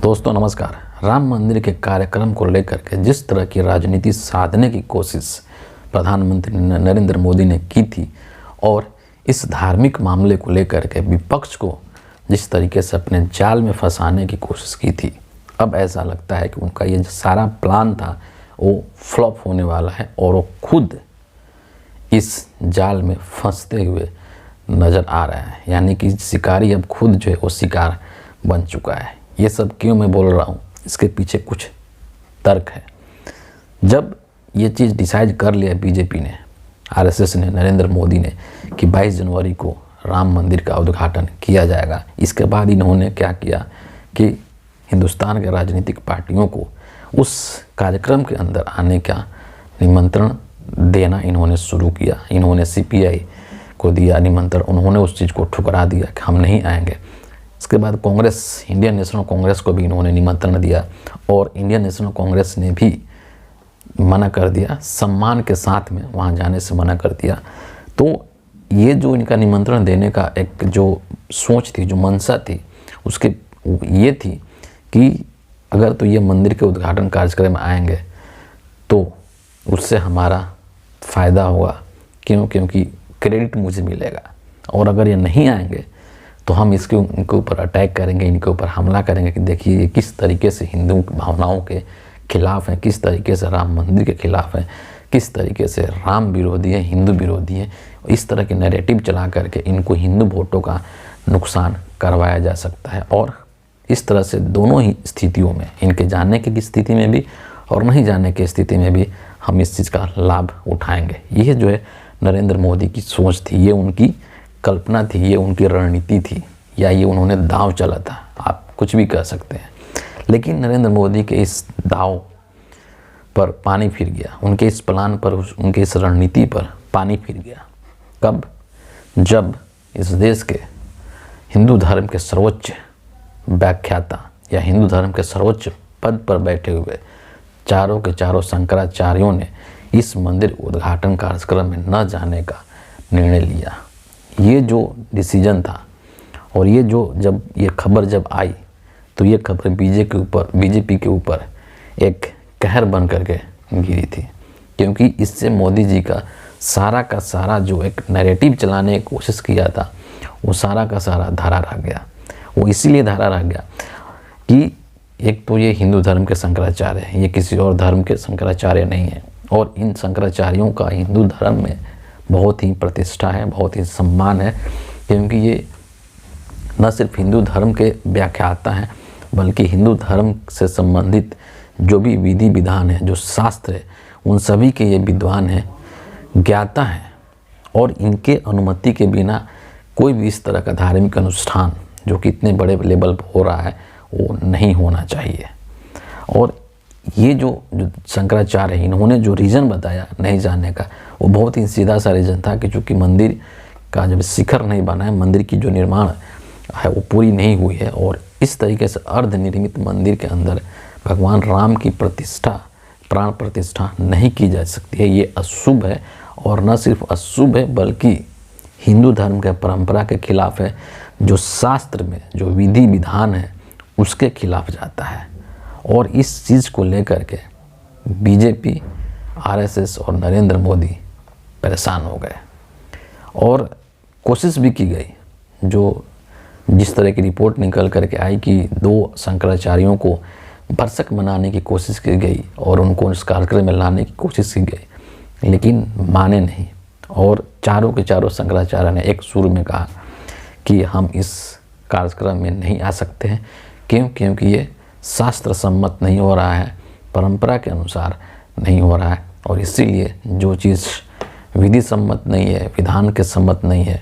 दोस्तों नमस्कार। राम मंदिर के कार्यक्रम को लेकर के जिस तरह की राजनीति साधने की कोशिश प्रधानमंत्री नरेंद्र मोदी ने की थी और इस धार्मिक मामले को लेकर के विपक्ष को जिस तरीके से अपने जाल में फंसाने की कोशिश की थी, अब ऐसा लगता है कि उनका ये जो सारा प्लान था वो फ्लॉप होने वाला है और वो खुद इस जाल में फंसते हुए नज़र आ रहा है। यानी कि शिकारी अब खुद जो है वो शिकार बन चुका है। ये सब क्यों मैं बोल रहा हूँ, इसके पीछे कुछ तर्क है। जब ये चीज़ डिसाइड कर लिया बीजेपी ने, आरएसएस ने, नरेंद्र मोदी ने कि 22 जनवरी को राम मंदिर का उद्घाटन किया जाएगा, इसके बाद इन्होंने क्या किया कि हिंदुस्तान के राजनीतिक पार्टियों को उस कार्यक्रम के अंदर आने का निमंत्रण देना इन्होंने शुरू किया। इन्होंने सीपीआई को दिया निमंत्रण, उन्होंने उस चीज़ को ठुकरा दिया कि हम नहीं आएंगे। इसके बाद कांग्रेस, इंडियन नेशनल कांग्रेस को भी इन्होंने निमंत्रण दिया और इंडियन नेशनल कांग्रेस ने भी मना कर दिया, सम्मान के साथ में वहाँ जाने से मना कर दिया। तो ये जो इनका निमंत्रण देने का एक जो सोच थी, जो मंशा थी, उसके ये थी कि अगर तो ये मंदिर के उद्घाटन कार्यक्रम में आएंगे तो उससे हमारा फ़ायदा होगा, क्योंकि क्रेडिट मुझे मिलेगा, और अगर ये नहीं आएंगे तो हम इनके ऊपर अटैक करेंगे, इनके ऊपर हमला करेंगे कि देखिए ये किस तरीके से हिंदू भावनाओं के खिलाफ़ हैं, किस तरीके से राम मंदिर के खिलाफ़ हैं, किस तरीके से राम विरोधी है, हिंदू विरोधी है। इस तरह के नैरेटिव चला करके इनको हिंदू वोटों का नुकसान करवाया जा सकता है। और इस तरह से दोनों ही स्थितियों में, इनके जाने की स्थिति में भी और नहीं जाने की स्थिति में भी, हम इस चीज़ का लाभ उठाएंगे। यह जो है नरेंद्र मोदी की सोच थी, ये उनकी कल्पना थी, ये उनकी रणनीति थी, या ये उन्होंने दांव चला था, आप कुछ भी कह सकते हैं। लेकिन नरेंद्र मोदी के इस दांव पर पानी फिर गया, उनके इस प्लान पर, उनके इस रणनीति पर पानी फिर गया। कब? जब इस देश के हिंदू धर्म के सर्वोच्च व्याख्याता या हिंदू धर्म के सर्वोच्च पद पर बैठे हुए चारों के चारों शंकराचार्यों ने इस मंदिर उद्घाटन कार्यक्रम में न जाने का निर्णय लिया। ये जो डिसीजन था और ये जो जब ये खबर जब आई तो ये खबर बीजेपी के ऊपर एक कहर बन करके गिरी थी, क्योंकि इससे मोदी जी का सारा जो एक नैरेटिव चलाने की कोशिश किया था वो सारा का सारा धारा रह गया। वो इसीलिए धारा रह गया कि एक तो ये हिंदू धर्म के शंकराचार्य हैं, ये किसी और धर्म के शंकराचार्य नहीं हैं, और इन शंकराचार्यों का हिंदू धर्म में बहुत ही प्रतिष्ठा है, बहुत ही सम्मान है, क्योंकि ये न सिर्फ हिंदू धर्म के व्याख्याता हैं बल्कि हिंदू धर्म से संबंधित जो भी विधि विधान है, जो शास्त्र है, उन सभी के ये विद्वान हैं, ज्ञाता हैं, और इनके अनुमति के बिना कोई भी इस तरह का धार्मिक अनुष्ठान जो कि इतने बड़े लेवल पर हो रहा है वो नहीं होना चाहिए। और ये जो शंकराचार्य है, इन्होंने जो रीज़न बताया नहीं जाने का, वो बहुत ही सीधा सा रीज़न था कि चूँकि मंदिर का जब शिखर नहीं बना है, मंदिर की जो निर्माण है वो पूरी नहीं हुई है, और इस तरीके से अर्धनिर्मित मंदिर के अंदर भगवान राम की प्रतिष्ठा, प्राण प्रतिष्ठा नहीं की जा सकती है। ये अशुभ है, और न सिर्फ अशुभ है बल्कि हिंदू धर्म के परंपरा के खिलाफ है, जो शास्त्र में जो विधि विधान है उसके खिलाफ जाता है। और इस चीज़ को लेकर के बीजेपी, आरएसएस और नरेंद्र मोदी परेशान हो गए, और कोशिश भी की गई, जो जिस तरह की रिपोर्ट निकल करके आई कि 2 शंकराचार्यों को भरसक मनाने की कोशिश की गई और उनको इस कार्यक्रम में लाने की कोशिश की गई, लेकिन माने नहीं। और चारों के चारों शंकराचार्य ने एक सुर में कहा कि हम इस कार्यक्रम में नहीं आ सकते हैं, क्योंकि ये शास्त्र सम्मत नहीं हो रहा है, परंपरा के अनुसार नहीं हो रहा है, और इसीलिए जो चीज़ विधि सम्मत नहीं है, विधान के सम्मत नहीं है,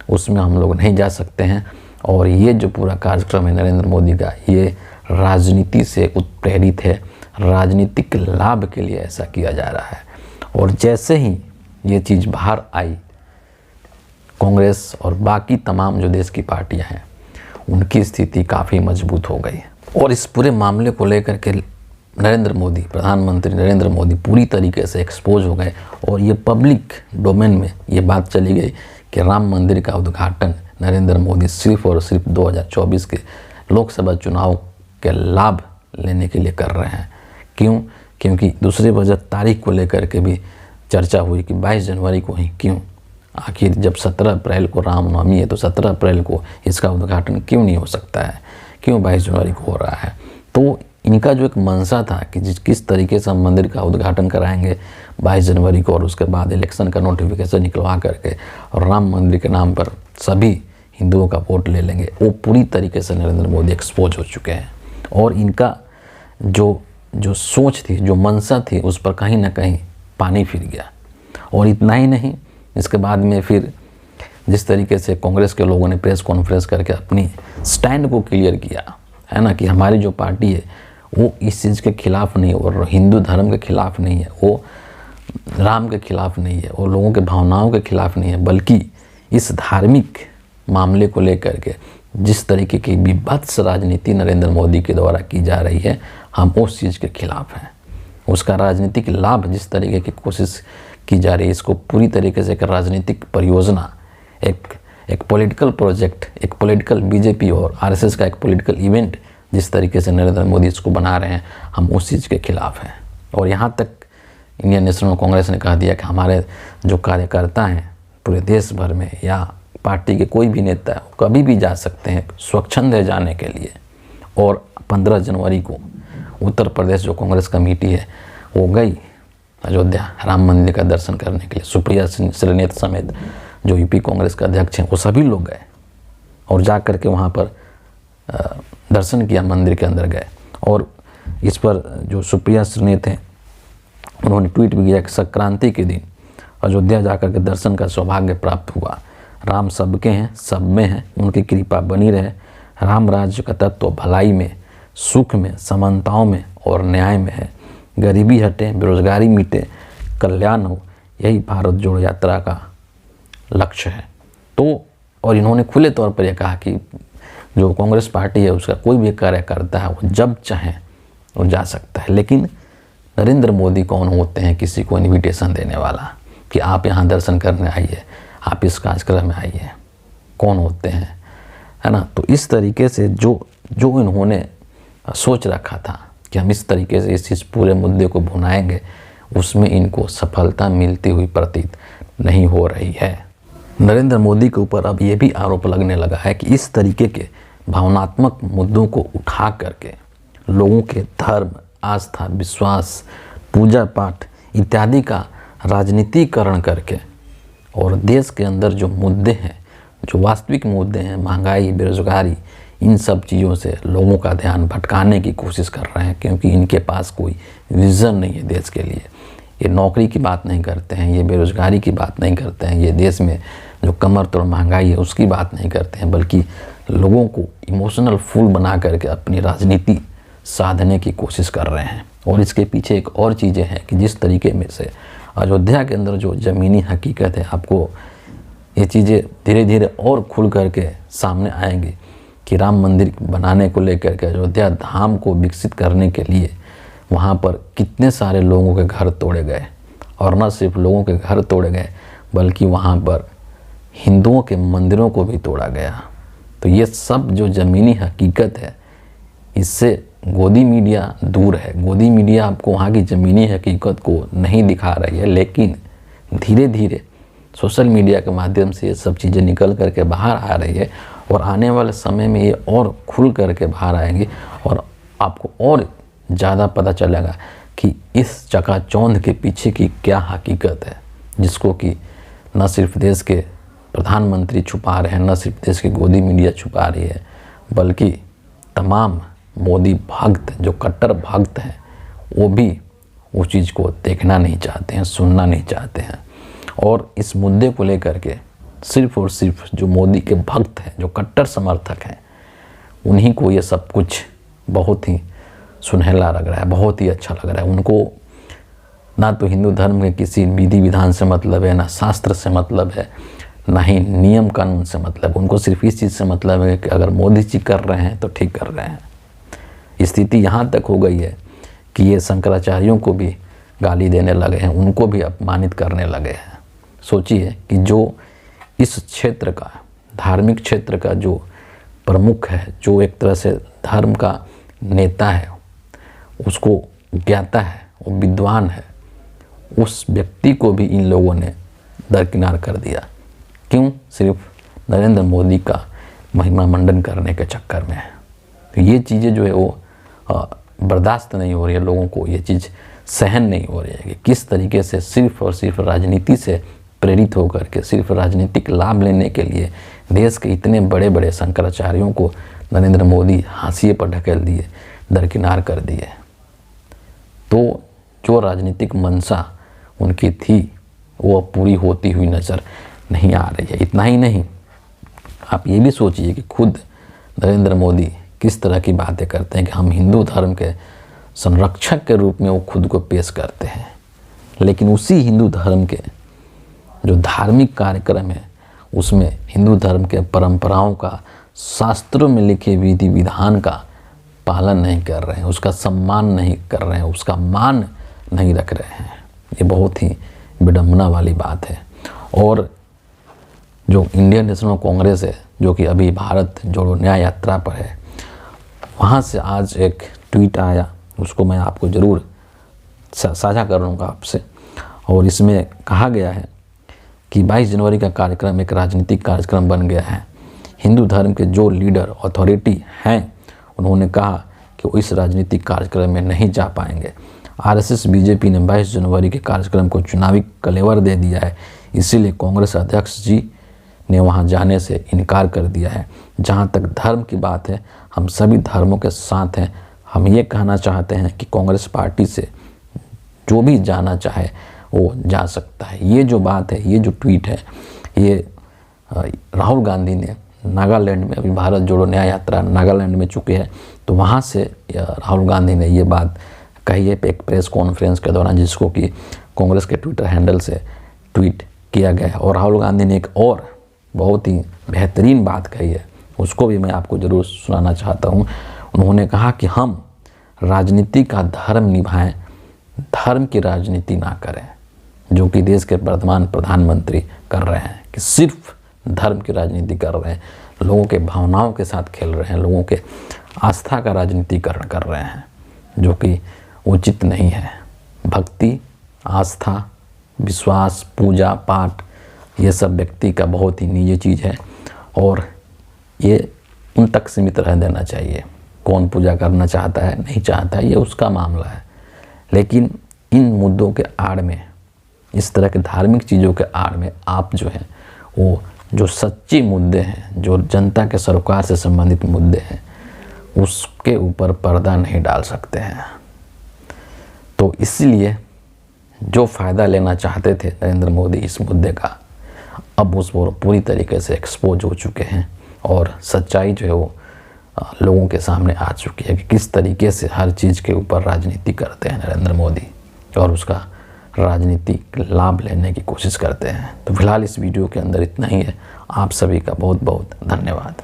उसमें हम लोग नहीं जा सकते हैं। और ये जो पूरा कार्यक्रम है नरेंद्र मोदी का, ये राजनीति से उत्प्रेरित है, राजनीतिक लाभ के लिए ऐसा किया जा रहा है। और जैसे ही ये चीज़ बाहर आई, कांग्रेस और बाकी तमाम जो देश की पार्टियां हैं उनकी स्थिति काफ़ी मजबूत हो गई। और इस पूरे मामले को लेकर के नरेंद्र मोदी, प्रधानमंत्री नरेंद्र मोदी पूरी तरीके से एक्सपोज हो गए, और ये पब्लिक डोमेन में ये बात चली गई कि राम मंदिर का उद्घाटन नरेंद्र मोदी सिर्फ और सिर्फ 2024 के लोकसभा चुनाव के लाभ लेने के लिए कर रहे हैं। क्यों? क्योंकि दूसरे बजट तारीख को लेकर के भी चर्चा हुई कि 22 जनवरी को ही क्यों, आखिर जब 17 अप्रैल को रामनवमी है तो 17 अप्रैल को इसका उद्घाटन क्यों नहीं हो सकता है, क्यों 22 जनवरी को हो रहा है। तो इनका जो एक मंशा था कि किस तरीके से हम मंदिर का उद्घाटन कराएंगे 22 जनवरी को और उसके बाद इलेक्शन का नोटिफिकेशन निकलवा करके और राम मंदिर के नाम पर सभी हिंदुओं का वोट ले लेंगे, वो पूरी तरीके से नरेंद्र मोदी एक्सपोज हो चुके हैं। और इनका जो सोच थी, जो मंशा थी, उस पर कहीं ना कहीं पानी फिर गया। और इतना ही नहीं, इसके बाद में फिर जिस तरीके से कांग्रेस के लोगों ने प्रेस कॉन्फ्रेंस करके अपनी स्टैंड को क्लियर किया है ना, कि हमारी जो पार्टी है वो इस चीज़ के खिलाफ नहीं है और हिंदू धर्म के खिलाफ नहीं है, वो राम के खिलाफ नहीं है, वो लोगों के भावनाओं के खिलाफ नहीं है, बल्कि इस धार्मिक मामले को लेकर के जिस तरीके की विभत्स राजनीति नरेंद्र मोदी के द्वारा की जा रही है, हम उस चीज़ के खिलाफ हैं। उसका राजनीतिक लाभ जिस तरीके की कोशिश की जा रही है, इसको पूरी तरीके से एक राजनीतिक परियोजना, एक पॉलिटिकल प्रोजेक्ट, एक पॉलिटिकल बीजेपी और आरएसएस का एक पॉलिटिकल इवेंट जिस तरीके से नरेंद्र मोदी इसको बना रहे हैं, हम उस चीज़ के खिलाफ हैं। और यहाँ तक इंडियन नेशनल कांग्रेस ने कह दिया कि हमारे जो कार्यकर्ता हैं पूरे देश भर में या पार्टी के कोई भी नेता है कभी भी जा सकते हैं स्वच्छंद है जाने के लिए। और 15 जनवरी को उत्तर प्रदेश जो कांग्रेस कमेटी है वो गई अयोध्या राम मंदिर का दर्शन करने के लिए। सुप्रिया श्रीनेत समेत जो यूपी कांग्रेस के अध्यक्ष हैं वो सभी लोग गए और जा कर के वहाँ पर दर्शन किया, मंदिर के अंदर गए। और इस पर जो सुप्रिया श्रीनेत हैं उन्होंने ट्वीट भी किया कि संक्रांति के दिन अयोध्या जाकर के दर्शन का सौभाग्य प्राप्त हुआ। राम सबके हैं, सब में हैं, उनकी कृपा बनी रहे। राम राज्य का तत्व भलाई में, सुख में, समानताओं में और न्याय में है। गरीबी हटे, बेरोजगारी मिटे, कल्याण हो, यही भारत जोड़ो यात्रा का लक्ष्य है। तो और इन्होंने खुले तौर पर यह कहा कि जो कांग्रेस पार्टी है उसका कोई भी कार्यकर्ता है वो जब चाहे वो जा सकता है। लेकिन नरेंद्र मोदी कौन होते हैं किसी को इन्विटेशन देने वाला कि आप यहाँ दर्शन करने आइए, आप इस कार्यक्रम में आइए, कौन होते हैं, है ना। तो इस तरीके से जो इन्होंने सोच रखा था कि हम इस तरीके से इस पूरे मुद्दे को भुनाएंगे, उसमें इनको सफलता मिलती हुई प्रतीत नहीं हो रही है। नरेंद्र मोदी के ऊपर अब ये भी आरोप लगने लगा है कि इस तरीके के भावनात्मक मुद्दों को उठा करके लोगों के धर्म, आस्था, विश्वास, पूजा पाठ इत्यादि का राजनीतिकरण करके और देश के अंदर जो मुद्दे हैं, जो वास्तविक मुद्दे हैं, महंगाई, बेरोजगारी, इन सब चीज़ों से लोगों का ध्यान भटकाने की कोशिश कर रहे हैं। क्योंकि इनके पास कोई विज़न नहीं है देश के लिए। ये नौकरी की बात नहीं करते हैं, ये बेरोजगारी की बात नहीं करते हैं, ये देश में जो कमर तोड़ महंगाई है उसकी बात नहीं करते हैं, बल्कि लोगों को इमोशनल फूल बना करके अपनी राजनीति साधने की कोशिश कर रहे हैं। और इसके पीछे एक और चीज़ें हैं कि जिस तरीके में से अयोध्या के अंदर जो ज़मीनी हकीकत है, आपको ये चीज़ें धीरे धीरे और खुल करके सामने आएंगी कि राम मंदिर बनाने को लेकर के अयोध्या धाम को विकसित करने के लिए वहाँ पर कितने सारे लोगों के घर तोड़े गए। और न सिर्फ लोगों के घर तोड़े गए बल्कि वहाँ पर हिंदुओं के मंदिरों को भी तोड़ा गया। तो ये सब जो ज़मीनी हकीकत है, इससे गोदी मीडिया दूर है। गोदी मीडिया आपको वहाँ की ज़मीनी हकीकत को नहीं दिखा रही है, लेकिन धीरे धीरे सोशल मीडिया के माध्यम से ये सब चीज़ें निकल करके बाहर आ रही है। और आने वाले समय में ये और खुल करके बाहर आएंगी और आपको और ज़्यादा पता चलेगा कि इस चकाचौंध के पीछे की क्या हकीकत है, जिसको कि न सिर्फ देश के प्रधानमंत्री छुपा रहे हैं, न सिर्फ देश की गोदी मीडिया छुपा रही है, बल्कि तमाम मोदी भक्त जो कट्टर भक्त हैं वो भी उस चीज़ को देखना नहीं चाहते हैं, सुनना नहीं चाहते हैं। और इस मुद्दे को लेकर के सिर्फ और सिर्फ जो मोदी के भक्त हैं, जो कट्टर समर्थक हैं, उन्हीं को ये सब कुछ बहुत ही सुनहला लग रहा है, बहुत ही अच्छा लग रहा है। उनको ना तो हिंदू धर्म के किसी विधि विधान से मतलब है, ना शास्त्र से मतलब है, ना ही नियम कानून से मतलब। उनको सिर्फ इस चीज़ से मतलब है कि अगर मोदी जी कर रहे हैं तो ठीक कर रहे हैं। स्थिति यहाँ तक हो गई है कि ये शंकराचार्यों को भी गाली देने लगे हैं, उनको भी अपमानित करने लगे हैं। सोचिए कि जो इस क्षेत्र का, धार्मिक क्षेत्र का जो प्रमुख है, जो एक तरह से धर्म का नेता है, उसको ज्ञाता है, वो विद्वान है, उस व्यक्ति को भी इन लोगों ने दरकिनार कर दिया। क्यों? सिर्फ नरेंद्र मोदी का महिमा मंडन करने के चक्कर में है। तो ये चीज़ें जो है वो बर्दाश्त नहीं हो रही है, लोगों को ये चीज़ सहन नहीं हो रही है कि किस तरीके से सिर्फ और सिर्फ राजनीति से प्रेरित होकर के, सिर्फ राजनीतिक लाभ लेने के लिए देश के इतने बड़े बड़े शंकराचार्यों को नरेंद्र मोदी हाशिए पर ढकेल दिए, दरकिनार कर दिए। तो जो राजनीतिक मंशा उनकी थी वो अब पूरी होती हुई नज़र नहीं आ रही है। इतना ही नहीं, आप ये भी सोचिए कि खुद नरेंद्र मोदी किस तरह की बातें करते हैं कि हम हिंदू धर्म के संरक्षक के रूप में वो खुद को पेश करते हैं, लेकिन उसी हिंदू धर्म के जो धार्मिक कार्यक्रम है उसमें हिंदू धर्म के परंपराओं का, शास्त्रों में लिखे विधि विधान का पालन नहीं कर रहे हैं, उसका सम्मान नहीं कर रहे हैं, उसका मान नहीं रख रहे हैं। ये बहुत ही विडंबना वाली बात है। और जो इंडियन नेशनल कांग्रेस है, जो कि अभी भारत जोड़ो न्याय यात्रा पर है, वहाँ से आज एक ट्वीट आया, उसको मैं आपको ज़रूर साझा करूँगा आपसे। और इसमें कहा गया है कि 22 जनवरी का कार्यक्रम एक राजनीतिक कार्यक्रम बन गया है। हिंदू धर्म के जो लीडर अथॉरिटी हैं उन्होंने कहा कि वो इस राजनीतिक कार्यक्रम में नहीं जा पाएंगे। आरएसएस बीजेपी ने 22 जनवरी के कार्यक्रम को चुनावी कलेवर दे दिया है, इसीलिए कांग्रेस अध्यक्ष जी ने वहां जाने से इनकार कर दिया है। जहां तक धर्म की बात है, हम सभी धर्मों के साथ हैं। हम ये कहना चाहते हैं कि कांग्रेस पार्टी से जो भी जाना चाहे वो जा सकता है। ये जो बात है, ये जो ट्वीट है, ये राहुल गांधी ने नागालैंड में, अभी भारत जोड़ो न्याय यात्रा नागालैंड में चुके हैं, तो वहाँ से राहुल गांधी ने ये बात कही है एक प्रेस कॉन्फ्रेंस के दौरान, जिसको कि कांग्रेस के ट्विटर हैंडल से ट्वीट किया गया है। और राहुल गांधी ने एक और बहुत ही बेहतरीन बात कही है, उसको भी मैं आपको ज़रूर सुनाना चाहता हूँ। उन्होंने कहा कि हम राजनीति का धर्म निभाएं, धर्म की राजनीति ना करें, जो कि देश के वर्तमान प्रधानमंत्री कर रहे हैं, कि सिर्फ धर्म की राजनीति कर रहे हैं, लोगों के भावनाओं के साथ खेल रहे हैं, लोगों के आस्था का राजनीतिकरण कर रहे हैं, जो कि उचित नहीं है। भक्ति, आस्था, विश्वास, पूजा पाठ, ये सब व्यक्ति का बहुत ही निजी चीज़ है और ये उन तक सीमित रह देना चाहिए। कौन पूजा करना चाहता है, नहीं चाहता है, ये उसका मामला है। लेकिन इन मुद्दों के आड़ में, इस तरह के धार्मिक चीज़ों के आड़ में आप जो है वो जो सच्चे मुद्दे हैं, जो जनता के सरोकार से संबंधित मुद्दे हैं, उसके ऊपर पर्दा नहीं डाल सकते हैं। तो इसलिए जो फ़ायदा लेना चाहते थे नरेंद्र मोदी इस मुद्दे का, अब उस वो पूरी तरीके से एक्सपोज हो चुके हैं और सच्चाई जो है वो लोगों के सामने आ चुकी है कि किस तरीके से हर चीज़ के ऊपर राजनीति करते हैं नरेंद्र मोदी और उसका राजनीतिक लाभ लेने की कोशिश करते हैं। तो फिलहाल इस वीडियो के अंदर इतना ही है। आप सभी का बहुत बहुत धन्यवाद।